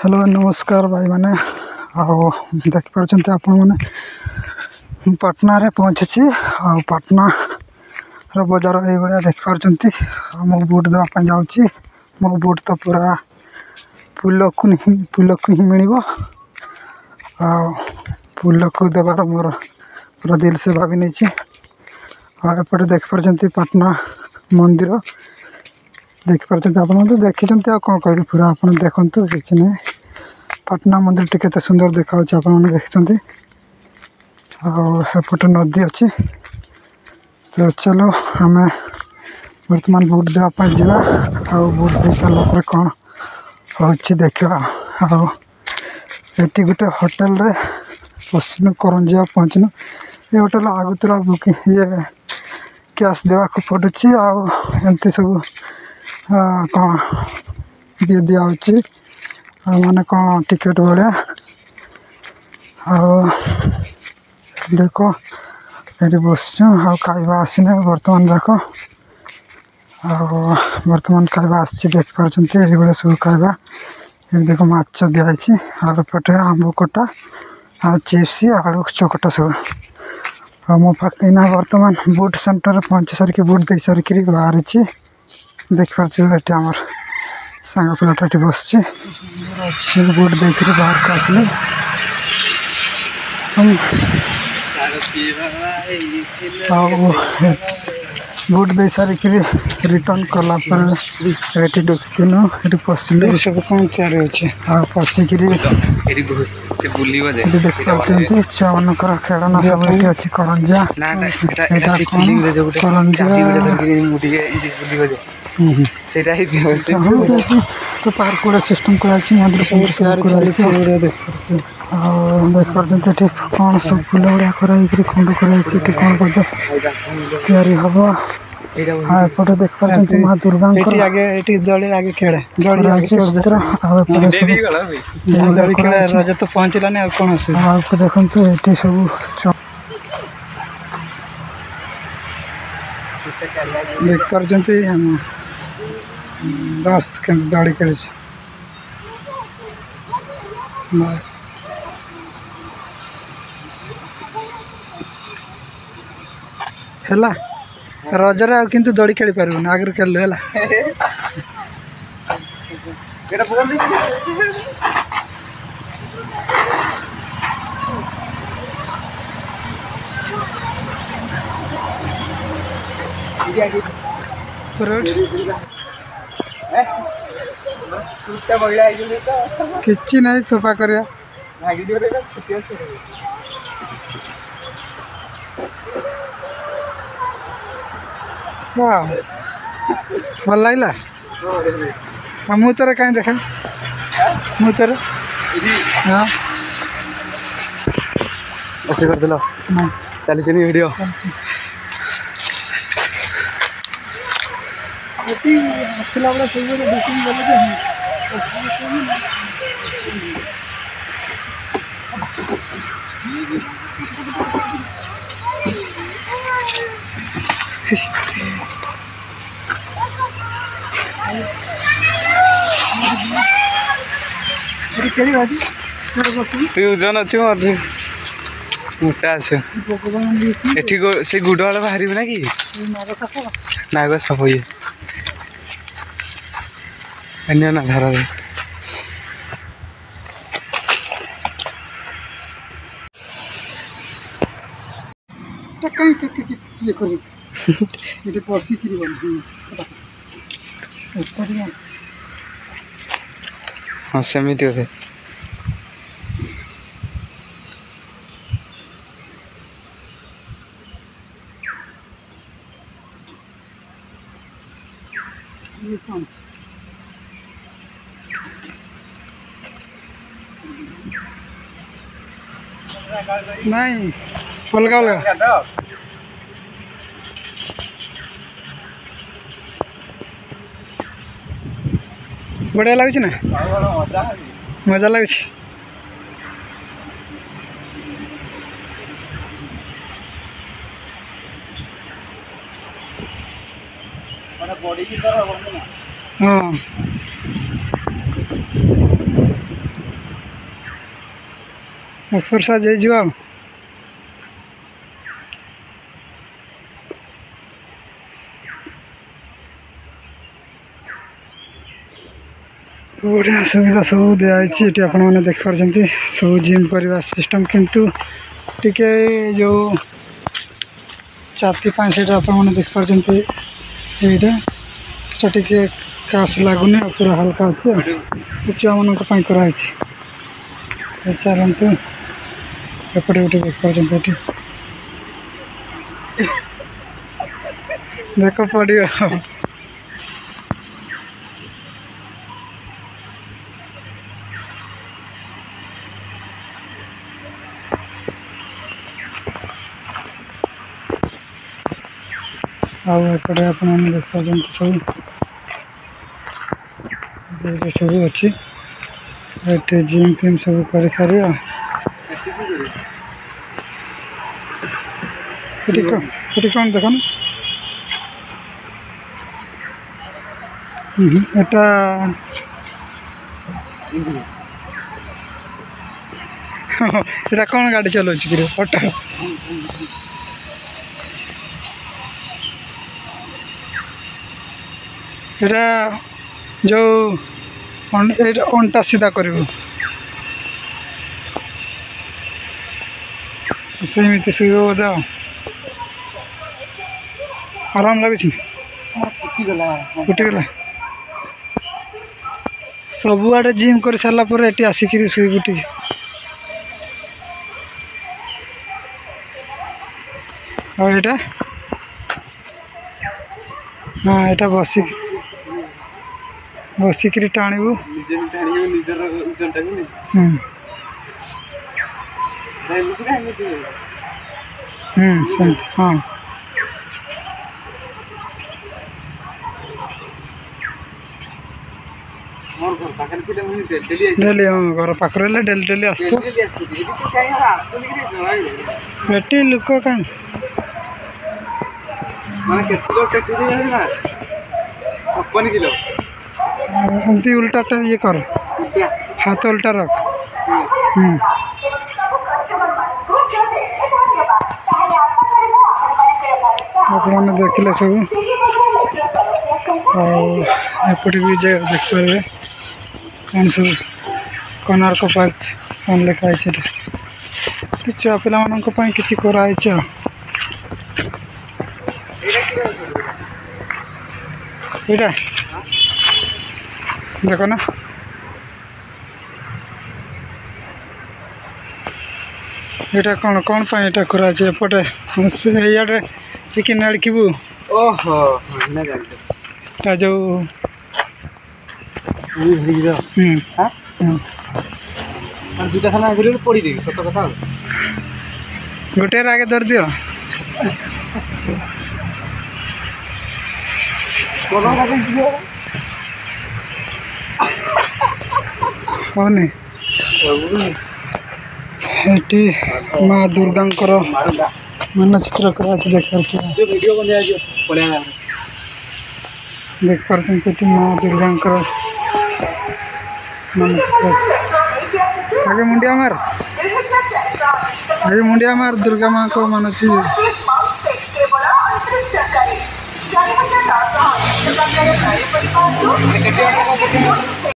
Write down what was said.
hello नमस्कार भाई मैंने देखिपार आपण मैंने पटना रे पहुँची पटना बजार ये भाया देखिपार मो बुट देवाई जाऊँगी मो बुट तो पूरा फूल को ही मिल फूल को देवार मोर पूरा दिल से भावी नहीं एपटे देखिपार पटना मंदिर देखिपार आप देखी कौन कह पूरा आप देखु कि ना पटना मंदिर टी केते सुंदर देखा देखते आपटे नदी अच्छी तो चलो आम बर्तमान बुट देवाई जा बुट दे सारा कौन हो देखा ये गोटे होटेल रे पश्चिम करंजिया पहुँचनु ये होटेल आगुतरा बुकिंग ये कैश देवा पड़ू आमती सब कौन भी दिखाई माने कौन टिकेट भाया देख ये बस खाइबा आसने बर्तमान जाक बर्तमान खाइबा आसी देखिपार सब खाइबा ये देख माछ दिखाई आलुपटे आंब कटा आ चिप्स आलू चकटा सब मो पाखे ना बर्तमान बुट सेंटर पहुँची सारिक बुट दे सारिक बाहरी देखिपार ये आम सांग पिलाटा बस बुट देख बाहर को आसली बुट दे सारिक रिटर्न कलापर ये देखिनु ये पशिलु सब कौन तैयारी अच्छे पशिक देखिए छुआ मानकर खेलना सब ये अच्छी करंजिया तो पार्क गुड़ा सिस्टम कर मंदिर देखिए कौन सब फूल गुड़ा कर खंड कर कौन तैयारी हम एपटे देखिपार माँ दुर्गा आगे खेड़े रज तो पहुँचलानी कौन देखु ये सब देखिपार दोस्त के दौड़ी खेल बस है रजरे आ किंतु दौड़ी खेली पार आगे खेल है किसी ना सफा कर भल लगला मु तर कहीं देखा मु तर हाँ ओके कर दिल चली चली वीडियो आसला बेला सब बुकिंग तू जन अच्छे मोटा अच्छे से गुड़ वाला बाहर ना कि नाग साप ये अन्य ना धारा कहीं पशि हाँ सेमती थे नहीं अलग अलग बढ़िया लगुच ना मजा लगुच हाँ एक्सरसाइज हो जाओ बढ़िया सुविधा सब दिखाई आपने देखिपार सब जिम करने सिस्टम किंतु टिके जो छाती से आपने देखिपार यहाँ टे काश लगुनि पूरा हल्का अच्छे छुआ मान कराई चलतु एपटे गोटे देखिपार देख पड़ो आपटे आपने देखिपार सब सब अच्छी जिम फिम सब कर कौन देख ना एटा कौन गाड़ी चलाऊँ कि ऑटो एटा जो अंटा सीधा कर सेमती शुभ बोधे आराम लगुच फुटीगला सबुआड़े जिम कर सारापर ये आसिक शुभ टी आटा हाँ यहाँ बसिक टाणु हाँ डेली हाँ घर पाखे डेली डेली आसती लोक कहीं एमती उल्टा ये कर हाथ उल्टा रख आपने देखिले सब एपटे भी देखिपारे कौन सब कोणार्क पार्क कौन लिखाई छुआ पाई कि कराई यहाँ देख ना यहाँ कौन कौन पाई यहाँ कराई एपटे इे चिकेन अड़कबू ओहो जो दुटा खाना आगे पड़देवी सत कथा गोटे आगे धर दियो हमें माँ दुर्गा मानचित्र कर देख पार्टी माँ दुर्गा मानचित्र आगे मुंडिया मार दुर्गा माँ को मानुची केटे